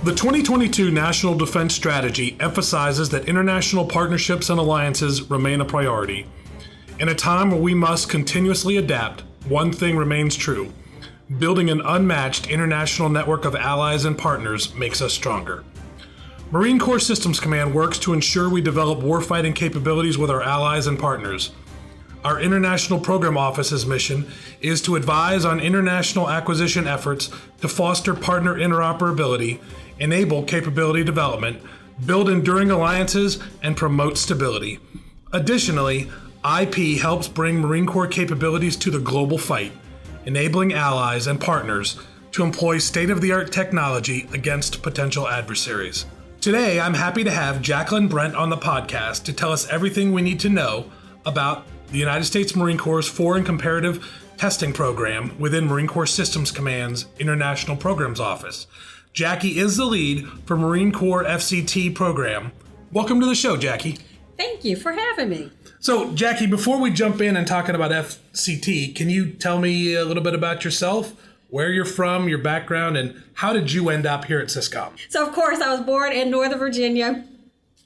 The 2022 National Defense Strategy emphasizes that international partnerships and alliances remain a priority. In a time where we must continuously adapt, one thing remains true. Building an unmatched international network of allies and partners makes us stronger. Marine Corps Systems Command works to ensure we develop warfighting capabilities with our allies and partners. Our International Program Office's mission is to advise on international acquisition efforts to foster partner interoperability, enable capability development, build enduring alliances, and promote stability. Additionally, IP helps bring Marine Corps capabilities to the global fight, enabling allies and partners to employ state-of-the-art technology against potential adversaries. Today, I'm happy to have Jacqueline Brent on the podcast to tell us everything we need to know about the United States Marine Corps' Foreign Comparative Testing Program within Marine Corps Systems Command's International Programs Office. Jackie is the lead for Marine Corps FCT program. Welcome to the show, Jackie. Thank you for having me. So, Jackie, before we jump in and talking about FCT, can you tell me a little bit about yourself, where you're from, your background, and how did you end up here at SysCom? So, of course, I was born in Northern Virginia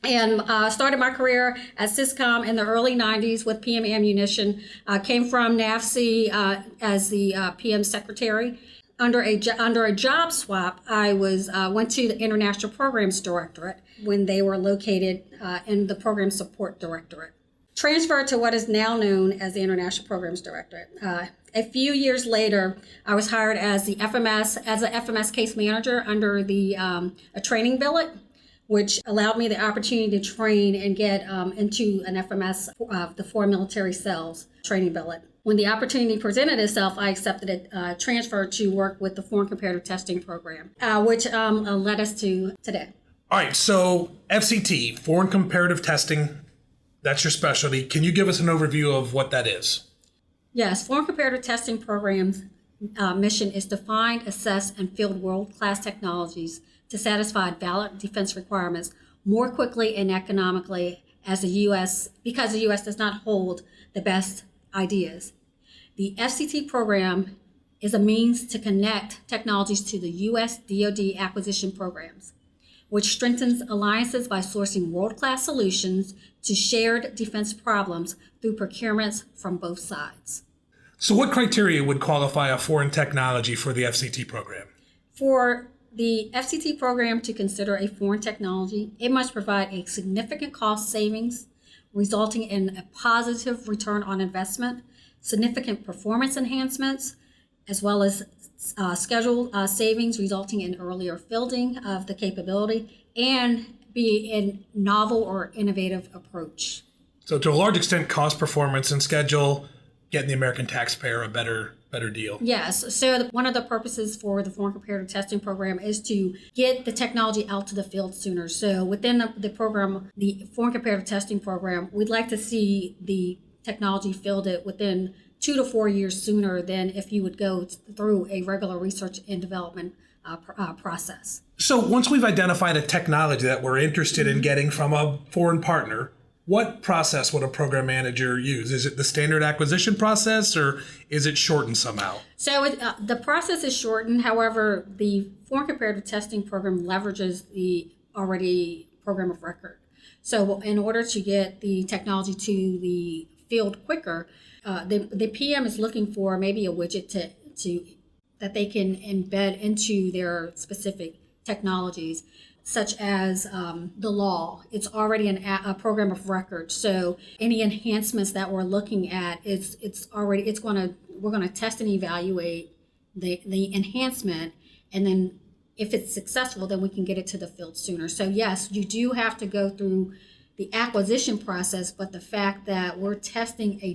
and started my career at SysCom in the early 90s with PM Ammunition. Came from NAVSEA as the PM secretary. Under a job swap, I went to the International Programs Directorate when they were located in the Program Support Directorate. Transferred to what is now known as the International Programs Directorate. A few years later, I was hired as an FMS case manager under the a training billet, which allowed me the opportunity to train and get into an FMS, the Foreign Military Sales training billet. When the opportunity presented itself, I accepted it, transferred to work with the Foreign Comparative Testing Program, which led us to today. All right, so FCT, Foreign Comparative Testing, that's your specialty. Can you give us an overview of what that is? Yes, Foreign Comparative Testing Program's mission is to find, assess, and field world-class technologies to satisfy valid defense requirements more quickly and economically because the U.S. does not hold the best ideas. The FCT program is a means to connect technologies to the U.S. DoD acquisition programs, which strengthens alliances by sourcing world-class solutions to shared defense problems through procurements from both sides. So what criteria would qualify a foreign technology for the FCT program? For the FCT program to consider a foreign technology, it must provide a significant cost savings, resulting in a positive return on investment, significant performance enhancements, as well as schedule savings resulting in earlier fielding of the capability, and be a novel or innovative approach. So to a large extent, cost, performance, and schedule, getting the American taxpayer a better deal. Yes. So one of the purposes for the Foreign Comparative Testing Program is to get the technology out to the field sooner. So within the program, the Foreign Comparative Testing Program, we'd like to see the technology fielded within 2 to 4 years sooner than if you would go through a regular research and development process. So once we've identified a technology that we're interested in getting from a foreign partner, what process would a program manager use? Is it the standard acquisition process, or is it shortened somehow? So the process is shortened. However, the Foreign Comparative Testing Program leverages the already program of record. So in order to get the technology to the field quicker, the PM is looking for maybe a widget to that they can embed into their specific technologies, such as the law. It's already a program of record. So any enhancements that we're looking at, we're gonna test and evaluate the enhancement, and then if it's successful, then we can get it to the field sooner. So yes, you do have to go through the acquisition process, but the fact that we're testing a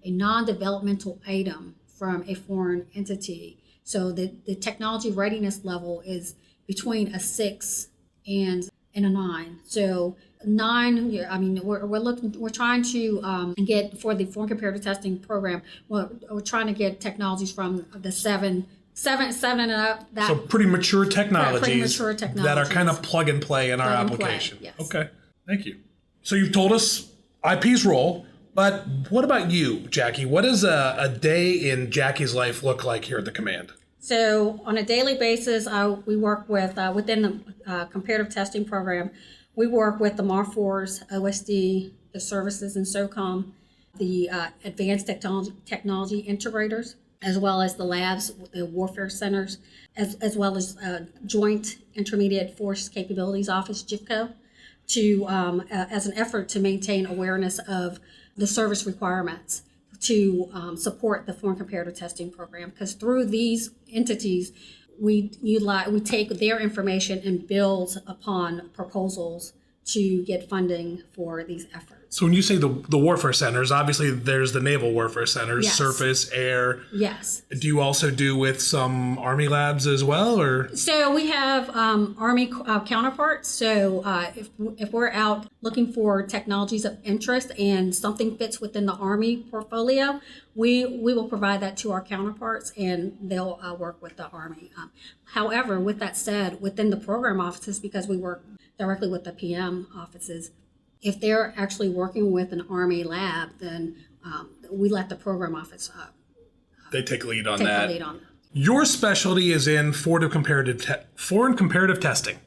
non-developmental item from a foreign entity, so the technology readiness level is between a 6 and a 9. So 9, I mean, we're trying to get for the Foreign Comparative Testing Program. We're trying to get technologies from the 7 and up. So pretty mature technologies that are kind of plug and play in our application. Yes. Okay, thank you. So you've told us IP's role, but what about you, Jackie? What does a day in Jackie's life look like here at the command? So on a daily basis, we work with, within the comparative testing program, we work with the MAR4s, OSD, the services in SOCOM, the advanced technology integrators, as well as the labs, the warfare centers, as well as Joint Intermediate Force Capabilities Office, JIFCO, to as an effort to maintain awareness of the service requirements to support the foreign comparative testing program. Because through these entities, we take their information and build upon proposals to get funding for these efforts. So when you say the warfare centers, obviously there's the naval warfare centers, Yes. surface, air. Yes. Do you also do with some Army labs as well, or? So we have Army counterparts. So if we're out looking for technologies of interest and something fits within the Army portfolio, we will provide that to our counterparts, and they'll work with the Army. However, with that said, within the program offices, because we work directly with the PM offices, if they're actually working with an Army lab, then we let the program office They take lead on take that. the lead on that. Your specialty is in foreign comparative testing.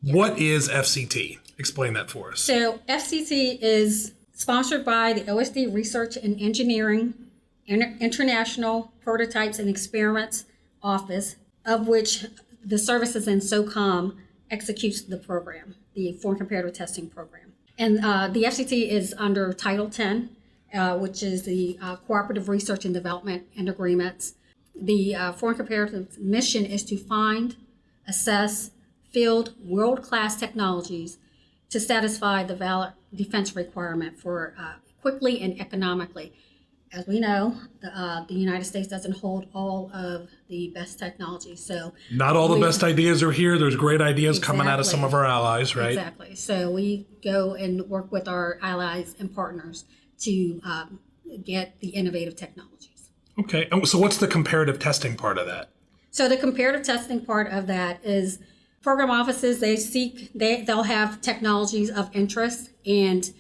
Yes. What is FCT? Explain that for us. So FCT is sponsored by the OSD Research and Engineering International Prototypes and Experiments Office, of which the services in SOCOM executes the program, the Foreign Comparative Testing Program. And the FCT is under Title 10, which is the Cooperative Research and Development and Agreements. The Foreign Comparative mission is to find, assess, field world-class technologies to satisfy the valid defense requirement for quickly and economically. As we know, the United States doesn't hold all of the best technology. So not all the best ideas are here. There's great ideas coming out of some of our allies, right? Exactly. So we go and work with our allies and partners to get the innovative technologies. Okay. So what's the comparative testing part of that? So the comparative testing part of that is program offices, they'll have technologies of interest, and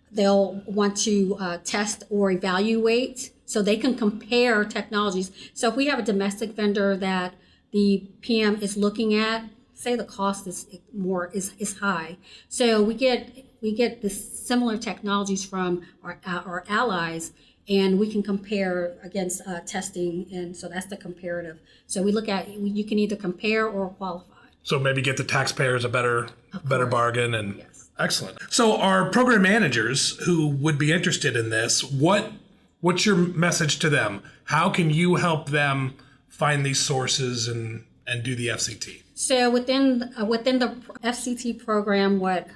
they'll want to test or evaluate so they can compare technologies. So if we have a domestic vendor that the PM is looking at, say the cost is high, so we get the similar technologies from our allies, and we can compare against testing, and so that's the comparative. So we look at, you can either compare or qualify. So maybe get the taxpayers a better bargain. And yes. Excellent. So our program managers who would be interested in this, what's your message to them? How can you help them find these sources and do the FCT? So within the FCT program, what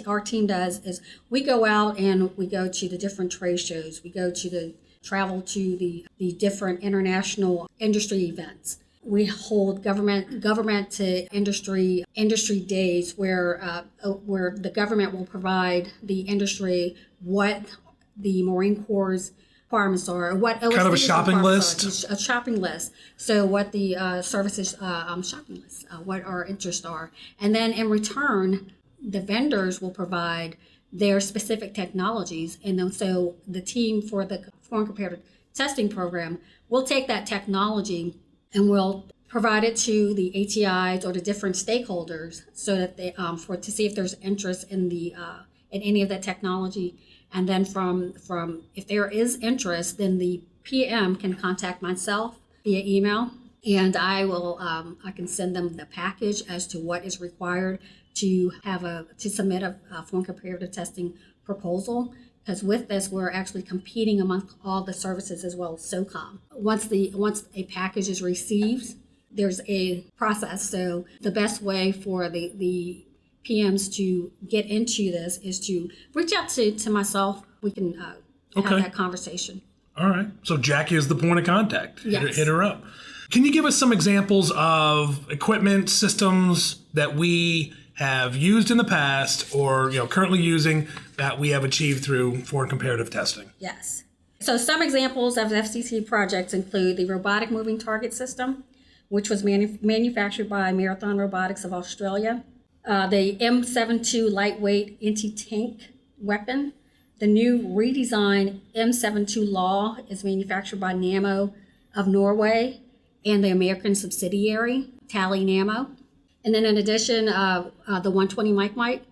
our team does is we go out and we go to the different trade shows. We go to travel to the different international industry events. We hold government to industry days where the government will provide the industry what the Marine Corps' requirements are, or what OSD's kind of a shopping list. A shopping list. So what the services shopping list, what our interests are, and then in return, the vendors will provide their specific technologies, and then so the team for the Foreign Comparative Testing Program will take that technology and we'll provide it to the ATIs or the different stakeholders so that they to see if there's interest in in any of that technology, and then from if there is interest, then the PM can contact myself via email, and I can send them the package as to what is required to submit a foreign comparative testing proposal. Because with this, we're actually competing amongst all the services as well as SOCOM. Once a package is received, there's a process. So the best way for the PMs to get into this is to reach out to myself. We can have that conversation. All right. So Jackie is the point of contact. Yes. Hit her up. Can you give us some examples of equipment systems that we have used in the past or currently using that we have achieved through foreign comparative testing? Yes. So some examples of FCT projects include the Robotic Moving Target System, which was manufactured by Marathon Robotics of Australia. The M72 lightweight anti-tank weapon. The new redesigned M72 Law is manufactured by Nammo of Norway. and the American subsidiary, Tally Namo. And then in addition, the 120 Mike,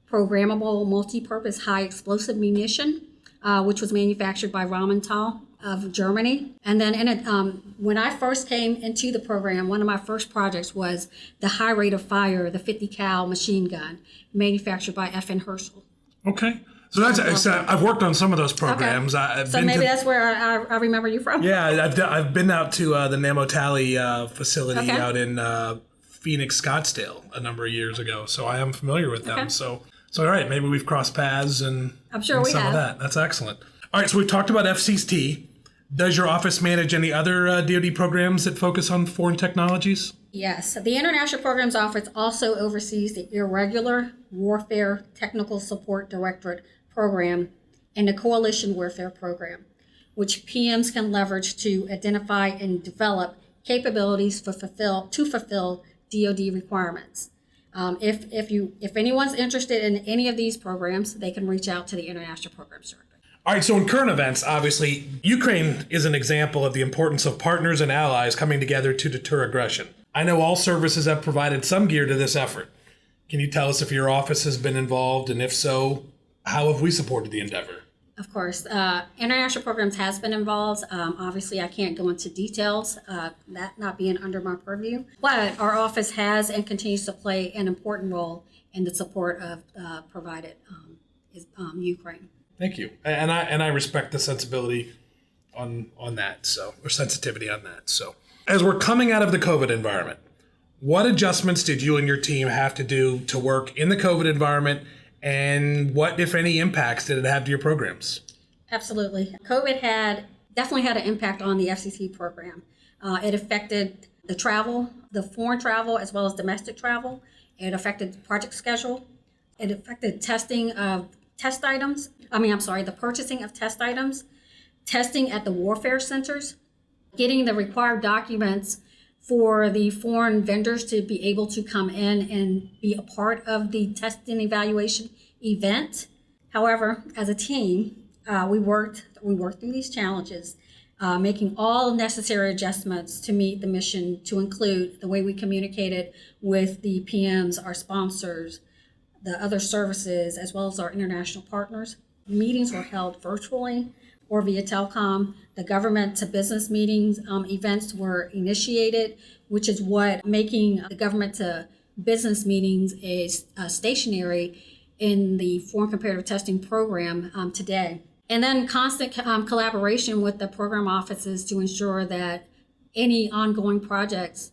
programmable multi-purpose high explosive munition, which was manufactured by Rheinmetall of Germany. And then when I first came into the program, one of my first projects was the high rate of fire, the 50 cal machine gun, manufactured by F.N. Herschel. Okay. So I've worked on some of those programs. Okay. So maybe that's where I remember you from. Yeah, I've been out to the Namo Tally facility out in Phoenix, Scottsdale a number of years ago. So I am familiar with them. So all right, maybe we've crossed paths and I'm sure we some have. of that. That's excellent. All right, so we've talked about FCT. Does your office manage any other DoD programs that focus on foreign technologies? Yes. The International Programs Office also oversees the Irregular Warfare Technical Support Directorate Program and the Coalition Warfare Program, which PMs can leverage to identify and develop capabilities to fulfill DoD requirements. If anyone's interested in any of these programs, they can reach out to the International Programs Directorate. All right, so in current events, obviously, Ukraine is an example of the importance of partners and allies coming together to deter aggression. I know all services have provided some gear to this effort. Can you tell us if your office has been involved, and if so, how have we supported the endeavor? Of course. International Programs has been involved. Obviously, I can't go into details, that not being under my purview. But our office has and continues to play an important role in the support of provided Ukraine. Thank you, and I respect the sensibility on that, or sensitivity on that. So, as we're coming out of the COVID environment, what adjustments did you and your team have to do to work in the COVID environment, and what, if any, impacts did it have to your programs? Absolutely, COVID definitely had an impact on the FCT program. It affected the travel, the foreign travel, as well as domestic travel. It affected the project schedule. It affected testing of test items. The purchasing of test items, testing at the warfare centers, getting the required documents for the foreign vendors to be able to come in and be a part of the testing evaluation event. However, as a team, we worked through these challenges, making all necessary adjustments to meet the mission, to include the way we communicated with the PMs, our sponsors, the other services, as well as our international partners. Meetings were held virtually or via telecom. The government to business meetings events were initiated, which is what making the government to business meetings is stationary in the foreign comparative testing program today. And then constant collaboration with the program offices to ensure that any ongoing projects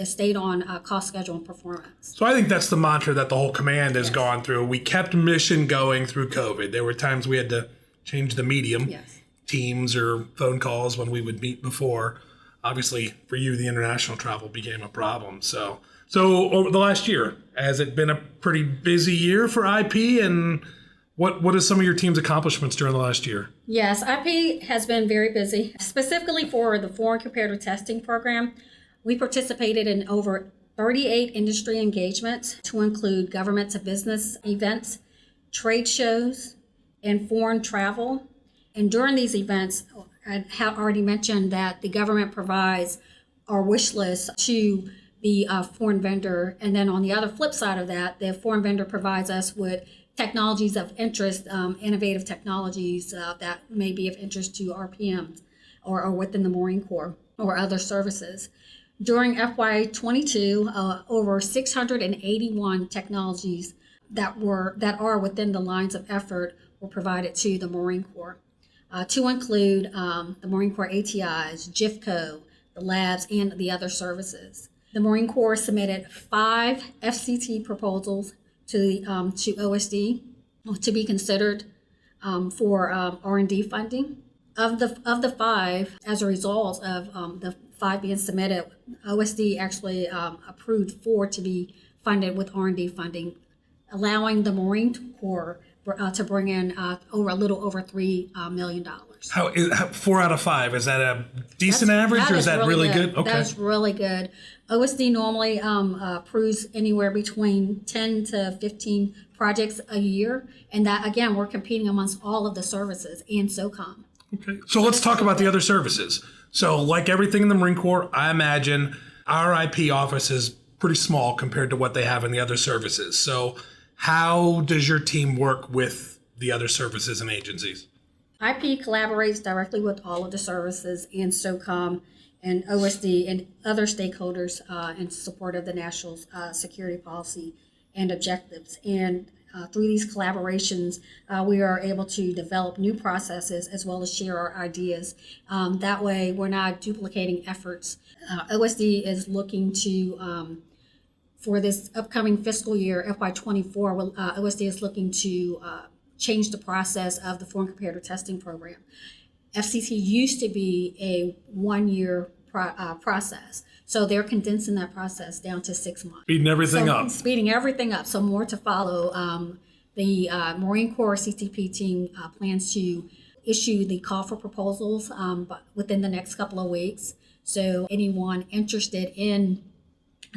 stayed on cost, schedule, and performance. So I think that's the mantra that the whole command has gone through. We kept mission going through COVID. There were times we had to change the medium, Teams or phone calls when we would meet before. Obviously, for you, the international travel became a problem. So over the last year, has it been a pretty busy year for IP? And what are some of your team's accomplishments during the last year? Yes, IP has been very busy, specifically for the foreign comparative testing program. We participated in over 38 industry engagements to include government to business events, trade shows, and foreign travel. And during these events, I have already mentioned that the government provides our wish list to the foreign vendor. And then on the other flip side of that, the foreign vendor provides us with technologies of interest, innovative technologies that may be of interest to our PMs or within the Marine Corps or other services. During FY22, over 681 technologies that are within the lines of effort were provided to the Marine Corps, to include the Marine Corps ATIs, JIFCO, the labs, and the other services. The Marine Corps submitted 5 FCT proposals to OSD to be considered for R&D funding. Of the 5, as a result of the 5 being submitted, OSD actually approved 4 to be funded with R&D funding, allowing the Marine Corps to bring in a little over $3 million. How 4 out of 5? Is that a decent average, or is that really good? Okay, that's really good. OSD normally approves anywhere between 10 to 15 projects a year, and that again we're competing amongst all of the services and SOCOM. Okay, so let's talk about the other services. So like everything in the Marine Corps, I imagine our IP office is pretty small compared to what they have in the other services. So how does your team work with the other services and agencies? IP collaborates directly with all of the services and SOCOM and OSD and other stakeholders in support of the national security policy and objectives. And through these collaborations, we are able to develop new processes as well as share our ideas. That way, we're not duplicating efforts. OSD is looking to, for this upcoming fiscal year, FY24, OSD is looking to change the process of the foreign comparative testing program. FCT used to be a 1-year process. So they're condensing that process down to 6 months. Speeding everything up. Speeding everything up. So more to follow. The Marine Corps CTP team plans to issue the call for proposals but within the next couple of weeks. So anyone interested in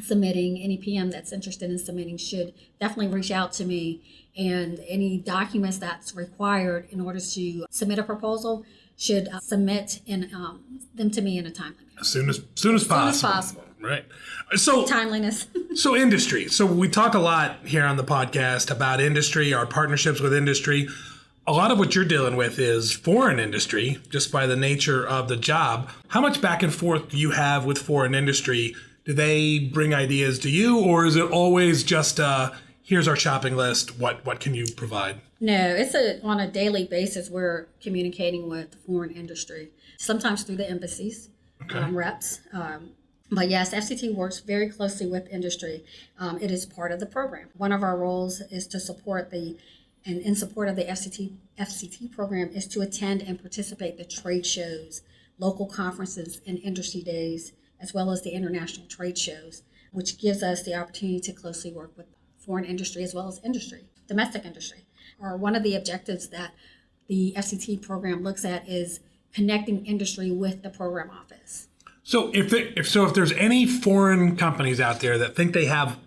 submitting, any PM that's interested in submitting should definitely reach out to me. And any documents that's required in order to submit a proposal should submit them to me in a time limit. As soon as possible. Right. So timeliness. So industry. So we talk a lot here on the podcast about industry, our partnerships with industry. A lot of what you're dealing with is foreign industry, just by the nature of the job. How much back and forth do you have with foreign industry? Do they bring ideas to you, or is it always just here's our shopping list, what can you provide? No, it's on a daily basis. We're communicating with the foreign industry, sometimes through the embassies, reps. But yes, FCT works very closely with industry. It is part of the program. One of our roles is to support and in support of the FCT program is to attend and participate in the trade shows, local conferences and industry days, as well as the international trade shows, which gives us the opportunity to closely work with foreign industry as well as domestic industry. Or one of the objectives that the FCT program looks at is connecting industry with the program office. So if there's any foreign companies out there that think they have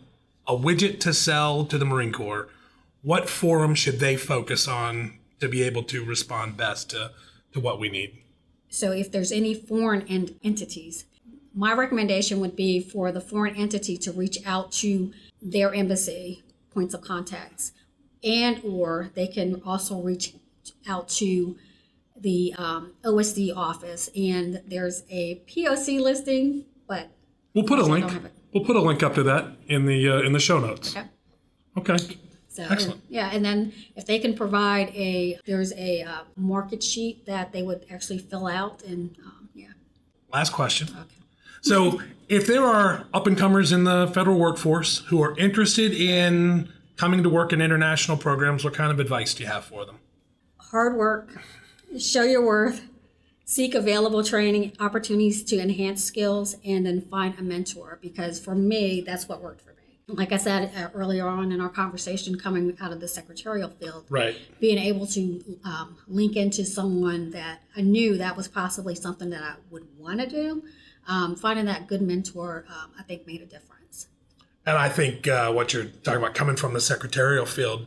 a widget to sell to the Marine Corps, what forum should they focus on to be able to respond best to what we need? So if there's any foreign entities, my recommendation would be for the foreign entity to reach out to their embassy points of contacts, and or they can also reach out to the OSD office, and there's a POC listing, but we'll put a link. We'll put a link up to that in the show notes. Okay. So, excellent. And then if they can provide there's a market sheet that they would actually fill out, and Last question. Okay. So if there are up-and-comers in the federal workforce who are interested in coming to work in international programs, what kind of advice do you have for them? Hard work, show your worth, seek available training opportunities to enhance skills, and then find a mentor, because for me, that's what worked for me. Like I said earlier on in our conversation, coming out of the secretarial field, right, being able to link into someone that I knew that was possibly something that I would want to do, finding that good mentor, I think made a difference. And I think what you're talking about, coming from the secretarial field,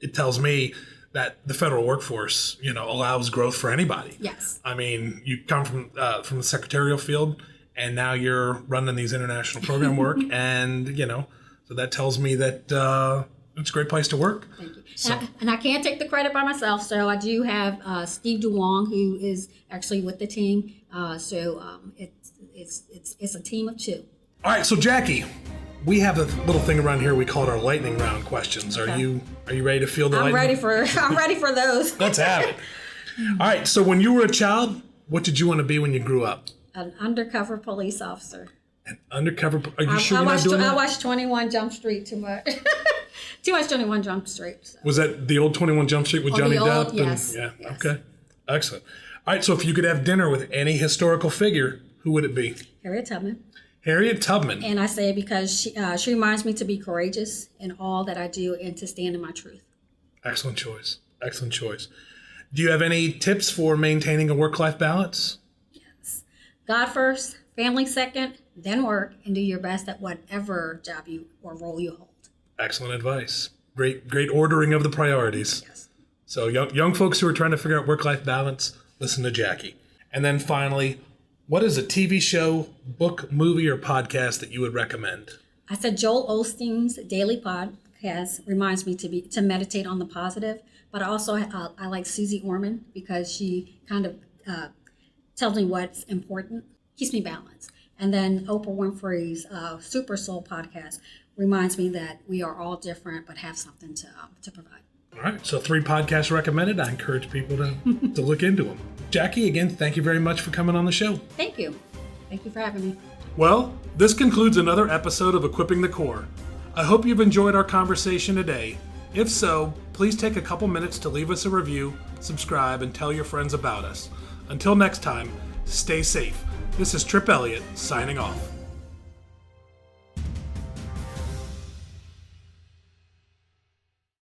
it tells me that the federal workforce, allows growth for anybody. Yes. I mean, you come from the secretarial field, and now you're running these international program work, and so that tells me that it's a great place to work. Thank you. So. And I can't take the credit by myself, so I do have Steve DeWong, who is actually with the team. It's a team of two. All right, so Jackie, we have a little thing around here we call it our lightning round questions. Are you ready to field the lightning? I'm ready for those. Let's have it. All right, so when you were a child, what did you want to be when you grew up? An undercover police officer. An undercover? Are you sure you're not doing that? I watched 21 Jump Street too much. Too much 21 Jump Street. So. Was that the old 21 Jump Street with Johnny Depp? Yes. Yeah. Yes. Okay. Excellent. All right. So if you could have dinner with any historical figure, who would it be? Harriet Tubman. Harriet Tubman. And I say it because she reminds me to be courageous in all that I do and to stand in my truth. Excellent choice. Excellent choice. Do you have any tips for maintaining a work-life balance? Yes. God first, family second, then work, and do your best at whatever job or role you hold. Excellent advice. Great ordering of the priorities. Yes. So young folks who are trying to figure out work-life balance, listen to Jackie. And then finally, What is a TV show, book, movie, or podcast that you would recommend? I said Joel Osteen's daily podcast reminds me to meditate on the positive, but also I like Susie Orman because she kind of tells me what's important, keeps me balanced. And then Oprah Winfrey's Super Soul podcast reminds me that we are all different but have something to provide. All right, so 3 podcasts recommended. I encourage people to look into them. Jackie, again, thank you very much for coming on the show. Thank you. Thank you for having me. Well, this concludes another episode of Equipping the Core. I hope you've enjoyed our conversation today. If so, please take a couple minutes to leave us a review, subscribe, and tell your friends about us. Until next time, stay safe. This is Trip Elliott, signing off.